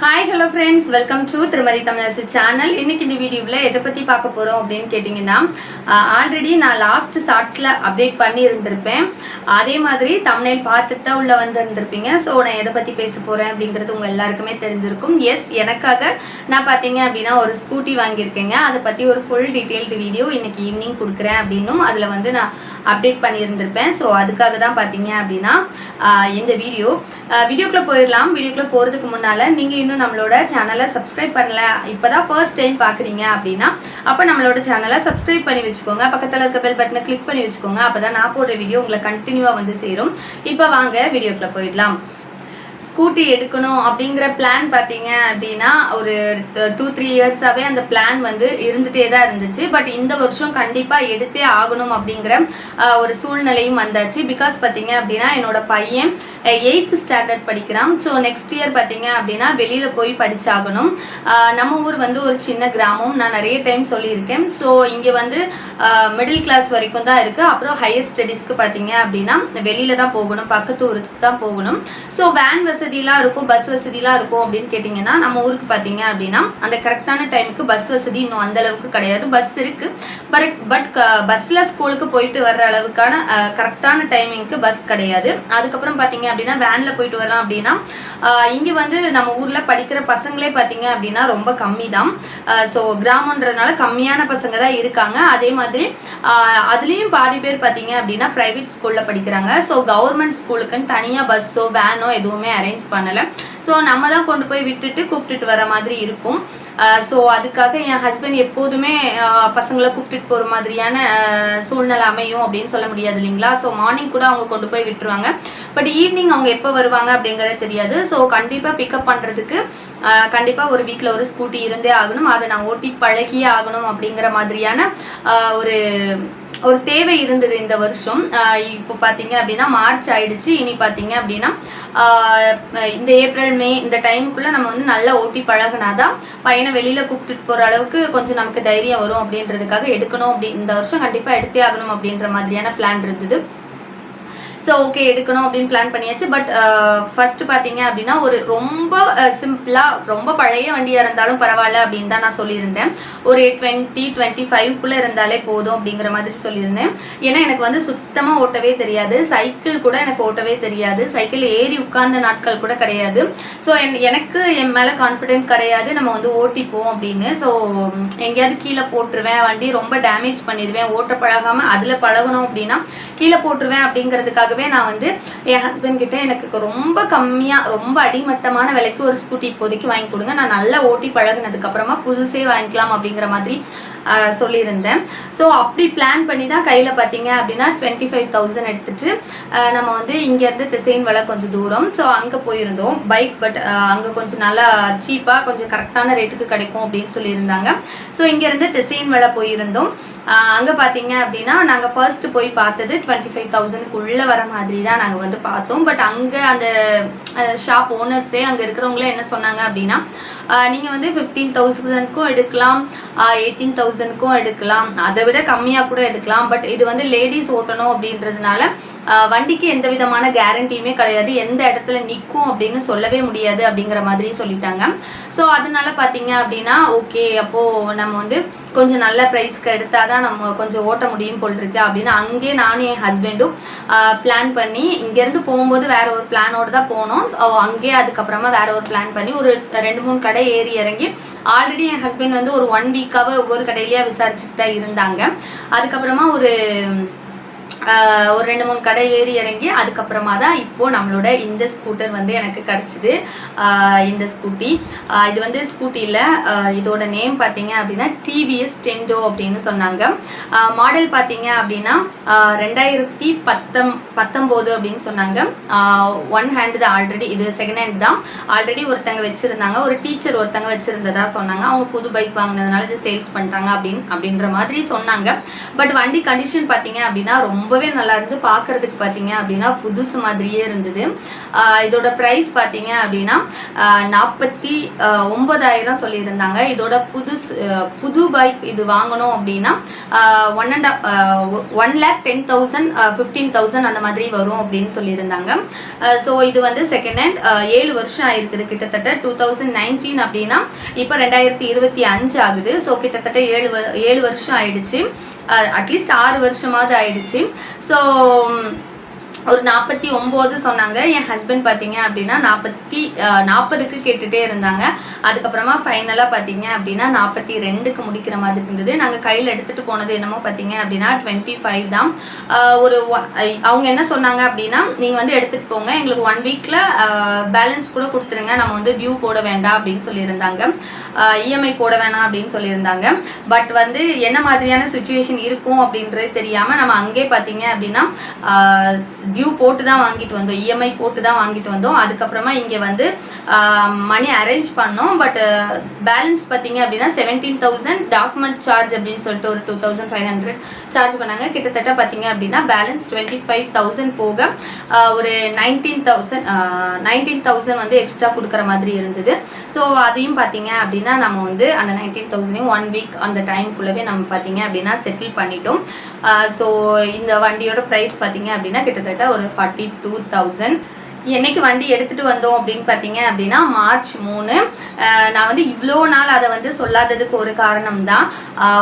Hi hello friends, welcome to Trimari Tamilarasu channel. இன்னைக்கு இந்த வீடியோல எதை பத்தி பார்க்க போறோம் அப்படினு கேட்டிங்கனா ஆல்ரெடி நான் லாஸ்ட் ஷார்ட்ஸ்ல அப்டேட் பண்ணி இருந்திருப்பேன். அதே மாதிரி thumbnail பார்த்துட்டு உள்ள வந்திருப்பீங்க. சோ நான் எதை பத்தி பேச போறேன் அப்படிங்கிறது உங்க எல்லாருக்குமே தெரிஞ்சிருக்கும். எஸ், எனக்காக நான் பாத்தீங்க அப்படினா ஒரு ஸ்கூட்டி வாங்கி இருக்கேங்க. அத பத்தி ஒரு full detailed வீடியோ இன்னைக்கு ஈவினிங் கொடுக்கிறேன் அப்படினும் அதுல வந்து நான் அப்டேட் பண்ணி இருந்திருப்பேன். சோ அதுக்காக தான் பாத்தீங்க அப்படினா இந்த வீடியோக்குள்ள போயிரலாம். வீடியோக்குள்ள போறதுக்கு முன்னால நீங்க இன்னும் நம்மளோட சேனலை சப்ஸ்கிரைப் பண்ணல, இப்பதான் ஃபர்ஸ்ட் டைம் பாக்குறீங்க அப்படின்னா அப்ப நம்மளோட சேனலை சப்ஸ்கிரைப் பண்ணி வச்சுக்கோங்க. பக்கத்துல இருக்க பெல் பட்டனை கிளிக் பண்ணி வச்சுக்கோங்க. அப்பதான் நான் போடுற வீடியோ உங்களை கண்டினியூவா வந்து சேரும். இப்போ வாங்க வீடியோக்குள்ள போயிடலாம். ஸ்கூட்டி எடுக்கணும் அப்படிங்கிற பிளான் பார்த்தீங்க அப்படின்னா ஒரு 2-3 இயர்ஸாகவே அந்த பிளான் வந்து இருந்துகிட்டே தான் இருந்துச்சு. பட் இந்த வருஷம் கண்டிப்பாக எடுத்தே ஆகணும் அப்படிங்கிற ஒரு சூழ்நிலையும் வந்தாச்சு. பிகாஸ் பார்த்தீங்க அப்படின்னா என்னோட பையன் 8th ஸ்டாண்டர்ட் படிக்கிறான். ஸோ நெக்ஸ்ட் இயர் பார்த்தீங்க அப்படின்னா வெளியில் போய் படிச்சாகணும். நம்ம ஊர் வந்து ஒரு சின்ன கிராமம், நான் நிறைய டைம் சொல்லியிருக்கேன். ஸோ இங்கே வந்து மிடில் கிளாஸ் வரைக்கும் தான் இருக்குது. அப்புறம் ஹையர் ஸ்டடீஸ்க்கு பார்த்தீங்க அப்படின்னா வெளியில் தான் போகணும், பக்கத்து ஊருக்கு தான் போகணும். ஸோ வேன் வசதிலாம் இருக்கும், பஸ் வசதிலாம் இருக்கும் அப்படின்னு கேட்டிங்கன்னா நம்ம ஊருக்கு பார்த்தீங்க அப்படின்னா அந்த கரெக்டான டைமுக்கு பஸ் வசதி இன்னும் அந்த அளவுக்கு கிடையாது. பஸ் இருக்கு, பட் பஸ்ல ஸ்கூலுக்கு போயிட்டு வர்ற அளவுக்கான கரெக்டான டைமிங்க்கு பஸ் கிடையாது. அதுக்கப்புறம் பார்த்தீங்க அப்படின்னா வேன்ல போயிட்டு வரலாம் அப்படின்னா இங்க வந்து நம்ம ஊர்ல படிக்கிற பசங்களே பார்த்தீங்க அப்படின்னா ரொம்ப கம்மி தான். ஸோ கிராமன்றதுனால கம்மியான பசங்க தான் இருக்காங்க. அதே மாதிரி அதுலேயும் பாதி பேர் பார்த்தீங்க அப்படின்னா பிரைவேட் ஸ்கூல்ல படிக்கிறாங்க. ஸோ கவர்மெண்ட் ஸ்கூலுக்குன்னு தனியாக பஸ்ஸோ வேனோ எதுவுமே அரேஞ்ச் பண்ணலை. ஸோ நம்ம தான் கொண்டு போய் விட்டுட்டு கூப்பிட்டுட்டு வர மாதிரி இருக்கும். ஸோ அதுக்காக என் ஹஸ்பண்ட் எப்போதுமே பசங்களை கூப்பிட்டுட்டு போகிற மாதிரியான சூழ்நிலை அமையும் அப்படின்னு சொல்ல முடியாது இல்லைங்களா. ஸோ மார்னிங் கூட அவங்க கொண்டு போய் விட்டுருவாங்க. பட் ஈவினிங் அவங்க எப்போ வருவாங்க அப்படிங்கிறது தெரியாது. ஸோ கண்டிப்பாக பிக்கப் பண்ணுறதுக்கு கண்டிப்பாக ஒரு வீட்டில் ஒரு ஸ்கூட்டி இருந்தே ஆகணும். அதை நான் ஓட்டி பழகியே ஆகணும் அப்படிங்கிற மாதிரியான ஒரு தேவை இருந்தது இந்த வருஷம். இப்போ பார்த்தீங்க அப்படின்னா மார்ச் ஆயிடுச்சு. இனி பார்த்தீங்க அப்படின்னா இந்த ஏப்ரல் மே இந்த டைமுக்குள்ளே நம்ம வந்து நல்லா ஓட்டி பழகினாதான் பையனை வெளியில் கூப்பிட்டுட்டு போகிற அளவுக்கு கொஞ்சம் நமக்கு தைரியம் வரும் அப்படின்றதுக்காக எடுக்கணும். இந்த வருஷம் கண்டிப்பாக எடுத்தே ஆகணும் அப்படின்ற மாதிரியான பிளான் இருந்தது. ஸோ ஓகே, எடுக்கணும் அப்படின்னு பிளான் பண்ணியாச்சு. பட் ஃபர்ஸ்ட் பார்த்தீங்க அப்படின்னா ஒரு ரொம்ப சிம்பிளாக ரொம்ப பழைய வண்டியாக இருந்தாலும் பரவாயில்ல அப்படின்னு தான் நான் சொல்லியிருந்தேன். ஒரு 20-25 இருந்தாலே போதும் அப்படிங்கிற மாதிரி சொல்லியிருந்தேன். ஏன்னா எனக்கு வந்து சுத்தமாக ஓட்டவே தெரியாது. சைக்கிள் கூட எனக்கு ஓட்டவே தெரியாது. சைக்கிள் ஏறி உட்கார்ந்த நாட்கள் கூட கிடையாது. ஸோ எனக்கு என் மேலே கான்ஃபிடென்ட் கிடையாது நம்ம வந்து ஓட்டிப்போம் அப்படின்னு. ஸோ எங்கேயாவது கீழே போட்டுருவேன், வண்டி ரொம்ப டேமேஜ் பண்ணிடுவேன், ஓட்ட பழகாமல் அதில் பழகணும் அப்படின்னா கீழே போட்டுருவேன் அப்படிங்கிறதுக்காக நான் வந்து என் ஹஸ்பண்ட் கிட்ட எனக்கு ரொம்ப கம்மியா ரொம்ப அடிமட்டமான விலைக்கு ஒரு ஸ்கூட்டி இப்போதைக்கு வாங்கி கொடுங்க, நான் நல்லா ஓட்டி பழகினதுக்கு அப்புறமா புதுசே வாங்கிக்கலாம் அப்படிங்கிற மாதிரி சொல்லியிருந்தேன். ஸோ அப்படி பிளான் பண்ணி தான் கையில் பார்த்தீங்க அப்படின்னா 25,000 எடுத்துட்டு நம்ம வந்து இங்கேருந்து திசைன்வலை கொஞ்சம் தூரம், ஸோ அங்கே போயிருந்தோம் பைக். பட் அங்கே கொஞ்சம் நல்லா சீப்பாக கொஞ்சம் கரெக்டான ரேட்டுக்கு கிடைக்கும் அப்படின்னு சொல்லியிருந்தாங்க. ஸோ இங்கேருந்து திசைன்வலை போயிருந்தோம். அங்கே பார்த்தீங்க அப்படின்னா நாங்கள் ஃபர்ஸ்ட் போய் பார்த்தது 25,000க்குள்ளே வர மாதிரி தான் நாங்கள் வந்து பார்த்தோம். பட் அங்கே அந்த ஷாப் ஓனர்ஸே அங்கே இருக்கிறவங்களே என்ன சொன்னாங்க அப்படின்னா நீங்கள் வந்து 15,000க்கும் எடுக்கலாம், 18,000க்கும் எடுக்கலாம், அதை விட கம்மியாக கூட எடுக்கலாம். பட் இது வந்து லேடிஸ் ஓட்டணும் அப்படின்றதுனால வண்டிக்கு எந்த விதமான கேரண்டியுமே கிடையாது, எந்த இடத்துல நிற்கும் அப்படின்னு சொல்லவே முடியாது அப்படிங்கிற மாதிரி சொல்லிட்டாங்க. ஸோ அதனால பார்த்தீங்க அப்படின்னா ஓகே, அப்போது நம்ம வந்து கொஞ்சம் நல்ல ப்ரைஸ்க்கு எடுத்தால் தான் நம்ம கொஞ்சம் ஓட்ட முடியும் போல் இருக்கு அப்படின்னு அங்கேயே நானும் என் ஹஸ்பண்டும் பிளான் பண்ணி இங்கேருந்து போகும்போது வேற ஒரு பிளானோடு தான் போனோம். அங்கேயே அதுக்கப்புறமா வேற ஒரு பிளான் பண்ணி ஒரு 2-3 கடை ஏறி இறங்கி ஆல்ரெடி என் ஹஸ்பண்ட் வந்து ஒரு 1 வீக்காக ஒவ்வொரு கடையிலேயே விசாரிச்சுட்டு தான் இருந்தாங்க. அதுக்கப்புறமா ஒரு 2-3 கடை ஏறி இறங்கி அதுக்கப்புறமா தான் இப்போது நம்மளோட இந்த ஸ்கூட்டர் வந்து எனக்கு கிடச்சிது. இந்த ஸ்கூட்டி இது வந்து ஸ்கூட்டியில் இதோட நேம் பார்த்தீங்க அப்படின்னா டிவிஎஸ் டென்டோ அப்படின்னு சொன்னாங்க. மாடல் பார்த்தீங்க அப்படின்னா 2019 அப்படின்னு சொன்னாங்க. 1 ஹேண்டு தான், ஆல்ரெடி இது செகண்ட் ஹேண்ட் தான். ஆல்ரெடி ஒருத்தங்க வச்சுருந்தாங்க, ஒரு டீச்சர் ஒருத்தங்க வச்சுருந்ததா சொன்னாங்க. அவங்க புது பைக் வாங்கினதுனால இது சேல்ஸ் பண்ணிட்டாங்க அப்படின்ற மாதிரி சொன்னாங்க. பட் வண்டி கண்டிஷன் பார்த்தீங்க அப்படின்னா ரொம்ப ரொம்பவே நல்லா இருந்து பார்க்கறதுக்கு பார்த்தீங்க அப்படின்னா புதுசு மாதிரியே இருந்தது. இதோட ப்ரைஸ் பார்த்தீங்க அப்படின்னா 49,000 சொல்லியிருந்தாங்க. இதோட புது பைக் இது வாங்கணும் அப்படின்னா 1,10,000 15,000 அந்த மாதிரி வரும் அப்படின்னு சொல்லியிருந்தாங்க. ஸோ இது வந்து செகண்ட் ஹேண்ட் 7 வருஷம் ஆயிருக்குது கிட்டத்தட்ட. 2019 அப்படின்னா இப்போ 2025 ஆகுது. ஸோ கிட்டத்தட்ட 7 வருஷம் ஆயிடுச்சு. அட்லீஸ்ட் 6 வருஷமாவது ஆயிடுச்சு. ஸோ ஒரு 49 சொன்னாங்க. என் ஹஸ்பண்ட் பார்த்தீங்க அப்படின்னா 40க்கு கேட்டுகிட்டே இருந்தாங்க. அதுக்கப்புறமா ஃபைனலாக பார்த்தீங்க அப்படின்னா 42க்கு முடிக்கிற மாதிரி இருந்தது. நாங்கள் கையில் எடுத்துகிட்டு போனது என்னமோ பார்த்தீங்க அப்படின்னா 25 தான். அவங்க என்ன சொன்னாங்க அப்படின்னா, நீங்கள் வந்து எடுத்துகிட்டு போங்க, எங்களுக்கு 1 வீக்கில் பேலன்ஸ் கூட கொடுத்துருங்க, நம்ம வந்து டியூ போட வேண்டாம் அப்படின்னு சொல்லியிருந்தாங்க. இஎம்ஐ போட வேணாம் அப்படின்னு சொல்லியிருந்தாங்க. பட் வந்து என்ன மாதிரியான சுச்சுவேஷன் இருக்கும் அப்படின்றது தெரியாமல் நம்ம அங்கே பார்த்தீங்க அப்படின்னா டியூ போட்டு தான் வாங்கிட்டு வந்தோம், இஎம்ஐ போட்டு தான் வாங்கிட்டு வந்தோம். அதுக்கப்புறமா இங்கே வந்து மணி அரேஞ்ச் பண்ணோம். பட் பேலன்ஸ் பார்த்தீங்க அப்படின்னா 17,000 டாக்குமெண்ட் சார்ஜ் அப்படின்னு சொல்லிட்டு ஒரு 2,500 சார்ஜ் பண்ணாங்க. கிட்டத்தட்ட பார்த்தீங்க அப்படின்னா பேலன்ஸ் 25,000 போக ஒரு 19,000 வந்து எக்ஸ்ட்ரா கொடுக்குற மாதிரி இருந்தது. ஸோ அதையும் பார்த்தீங்க அப்படின்னா நம்ம வந்து அந்த 19,000 1 வீக் அந்த டைம்குள்ளவே நம்ம பார்த்தீங்க அப்படின்னா செட்டில் பண்ணிட்டோம். ஸோ இந்த வண்டியோட ப்ரைஸ் பார்த்தீங்க அப்படின்னா கிட்டத்தட்ட ஒரு 42,000. என்னைக்கு வண்டி எடுத்துகிட்டு வந்தோம் அப்படின்னு பார்த்தீங்க அப்படின்னா மார்ச் 3. நான் வந்து இவ்வளோ நாள் அதை வந்து சொல்லாததுக்கு ஒரு காரணம் தான்,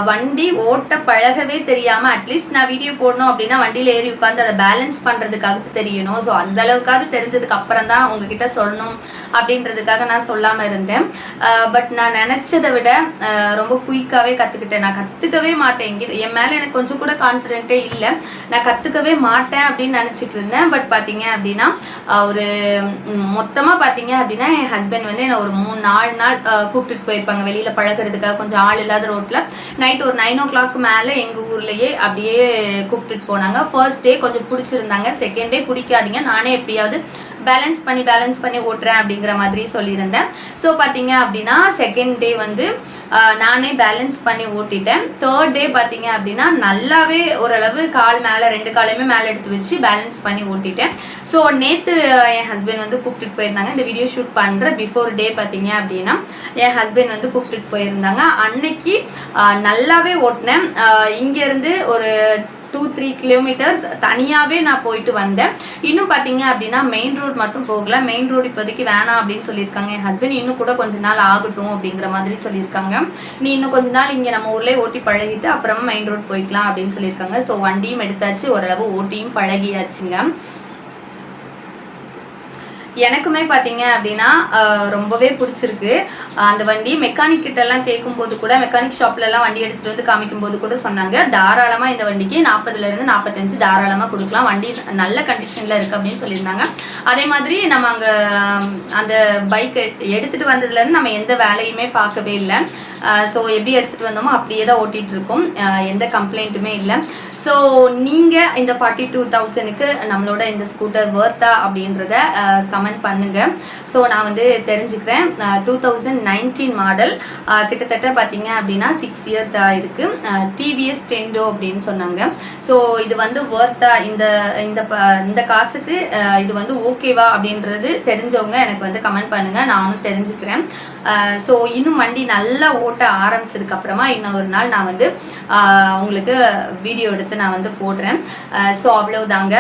வண்டி ஓட்ட பழகவே தெரியாமல் அட்லீஸ்ட் நான் வீடியோ போடணும் அப்படின்னா வண்டியில் ஏறி உட்காந்து அதை பேலன்ஸ் பண்ணுறதுக்காக தெரியணும். ஸோ அந்த அளவுக்காவது தெரிஞ்சதுக்கு அப்புறம் தான் உங்ககிட்ட சொல்லணும் அப்படின்றதுக்காக நான் சொல்லாமல் இருந்தேன். பட் நான் நினச்சதை விட ரொம்ப குயிக்காகவே கற்றுக்கிட்டேன். நான் கற்றுக்கவே மாட்டேன், என் மேலே எனக்கு கொஞ்சம் கூட கான்ஃபிடென்ட்டே இல்லை, நான் கற்றுக்கவே மாட்டேன் அப்படின்னு நினச்சிட்டு இருந்தேன். பட் பார்த்தீங்க அப்படின்னா ஒரு மொத்தமாக பார்த்தீங்க அப்படின்னா என் ஹஸ்பண்ட் வந்து என்னை ஒரு 3-4 நாள் கூப்பிட்டுட்டு போயிருப்பாங்க வெளியில் பழகிறதுக்காக. கொஞ்சம் ஆள் இல்லாத ரோட்டில் நைட் ஒரு 9 o'clock மேலே எங்கள் ஊர்லேயே அப்படியே கூப்பிட்டுட்டு போனாங்க. ஃபர்ஸ்ட் டே கொஞ்சம் பிடிச்சிருந்தாங்க, செகண்ட் டே பிடிக்காதீங்க, நானே எப்படியாவது பேலன்ஸ் பண்ணி ஓட்டுறேன் அப்படிங்கிற மாதிரி சொல்லியிருந்தேன். ஸோ பார்த்தீங்க அப்படின்னா செகண்ட் டே வந்து நானே பேலன்ஸ் பண்ணி ஓட்டிட்டேன். தேர்ட் டே பார்த்தீங்க அப்படின்னா நல்லாவே ஓரளவு கால் மேலே 2 காலையுமே மேலே எடுத்து வச்சு பேலன்ஸ் பண்ணி ஓட்டிட்டேன். ஸோ நேற்று என் ஹஸ்பண்ட் வந்து கூப்பிட்டுட்டு போயிருந்தாங்க. இந்த வீடியோ ஷூட் பண்ணுற பிஃபோர் டே பார்த்தீங்க அப்படின்னா என் ஹஸ்பண்ட் வந்து கூப்பிட்டுட்டு போயிருந்தாங்க. அன்னைக்கு நல்லாவே ஓட்டினேன். இங்கேருந்து ஒரு 2-3 கிலோமீட்டர்ஸ் தனியாகவே நான் போயிட்டு வந்தேன். இன்னும் பார்த்தீங்க அப்படின்னா மெயின் ரோடு மட்டும் போகல, மெயின் ரோடு இப்போதைக்கு வேணாம் அப்படின்னு சொல்லியிருக்காங்க என் ஹஸ்பண்ட். இன்னும் கூட கொஞ்ச நாள் ஆகட்டும் அப்படிங்கிற மாதிரி சொல்லியிருக்காங்க. நீ இன்னும் கொஞ்ச நாள் இங்கே நம்ம ஊர்லேயே ஓட்டி பழகிட்டு அப்புறமா மெயின் ரோடு போய்க்கலாம் அப்படின்னு சொல்லியிருக்காங்க. ஸோ வண்டியும் எடுத்தாச்சு, ஓரளவு ஓட்டியும் பழகியாச்சுங்க. எனக்குமே பார்த்தீங்க அப்படின்னா ரொம்பவே பிடிச்சிருக்கு அந்த வண்டி. மெக்கானிக் கிட்டெல்லாம் கேட்கும்போது கூட, மெக்கானிக் ஷாப்லலாம் வண்டி எடுத்துகிட்டு வந்து காமிக்கும்போது கூட சொன்னாங்க, தாராளமாக இந்த வண்டிக்கு 40,000 45 தாராளமாக கொடுக்கலாம், வண்டி நல்ல கண்டிஷனில் இருக்குது அப்படின்னு சொல்லியிருந்தாங்க. அதே மாதிரி நம்ம அங்கே அந்த பைக் எடுத்துகிட்டு வந்ததுலேருந்து நம்ம எந்த வேலையுமே பார்க்கவே இல்லை. ஸோ எப்படி எடுத்துகிட்டு வந்தோமோ அப்படியே தான் ஓட்டிகிட்டு இருக்கோம், எந்த கம்ப்ளைண்ட்டுமே இல்லை. ஸோ நீங்கள் இந்த 42,000க்கு நம்மளோட இந்த ஸ்கூட்டர் வர்த்தா அப்படின்றத கமெண்ட் பண்ணுங்க. ஸோ நான் வந்து தெரிஞ்சுக்கிறேன். 2019 மாடல், கிட்டத்தட்ட பார்த்தீங்க அப்படின்னா 6 years ஆயிருக்கு. டிவிஎஸ் டெண்டோ அப்படின்னு சொன்னாங்க. ஸோ இது வந்து வர்த்தா, இந்த காசுக்கு இது வந்து ஓகேவா அப்படின்றது தெரிஞ்சவங்க எனக்கு வந்து கமெண்ட் பண்ணுங்க, நானும் தெரிஞ்சுக்கிறேன். ஸோ இன்னும் வண்டி நல்லா ஓட்ட ஆரம்பிச்சதுக்கு அப்புறமா இன்னொரு நாள் நான் வந்து உங்களுக்கு வீடியோ எடுத்து நான் வந்து போடுறேன். ஸோ அவ்வளவுதாங்க.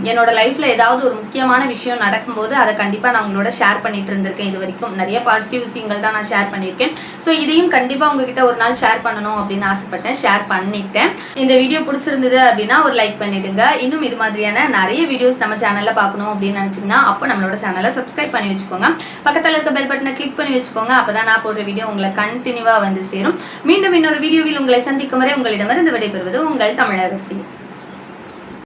என்னோட லைஃப்ல ஏதாவது ஒரு முக்கியமான விஷயம் நடக்கும்போது அதை கண்டிப்பாக நான் உங்களோட ஷேர் பண்ணிட்டு இருந்திருக்கேன். இது வரைக்கும் நிறைய பாசிட்டிவ் விஷயங்கள் தான் நான் ஷேர் பண்ணியிருக்கேன். ஸோ இதையும் கண்டிப்பாக உங்ககிட்ட ஒரு நாள் ஷேர் பண்ணணும் அப்படின்னு ஆசைப்பட்டேன், ஷேர் பண்ணிட்டேன். இந்த வீடியோ பிடிச்சிருந்தது அப்படின்னா ஒரு லைக் பண்ணிடுங்க. இன்னும் இது மாதிரியான நிறைய வீடியோஸ் நம்ம சேனல்ல பார்க்கணும் அப்படின்னு நினைச்சீங்கன்னா அப்போ நம்மளோட சேனலை சப்ஸ்கிரைப் பண்ணி வச்சுக்கோங்க. பக்கத்தில் இருக்க பெல் பட்டனை கிளிக் பண்ணி வச்சுக்கோங்க. அப்பதான் நான் போடுற வீடியோ உங்களை கண்டினியூவா வந்து சேரும். மீண்டும் இன்னொரு வீடியோவில் உங்களை சந்திக்கும் வரை உங்களிடமிருந்து விடைபெறுவது உங்கள் தமிழரசி.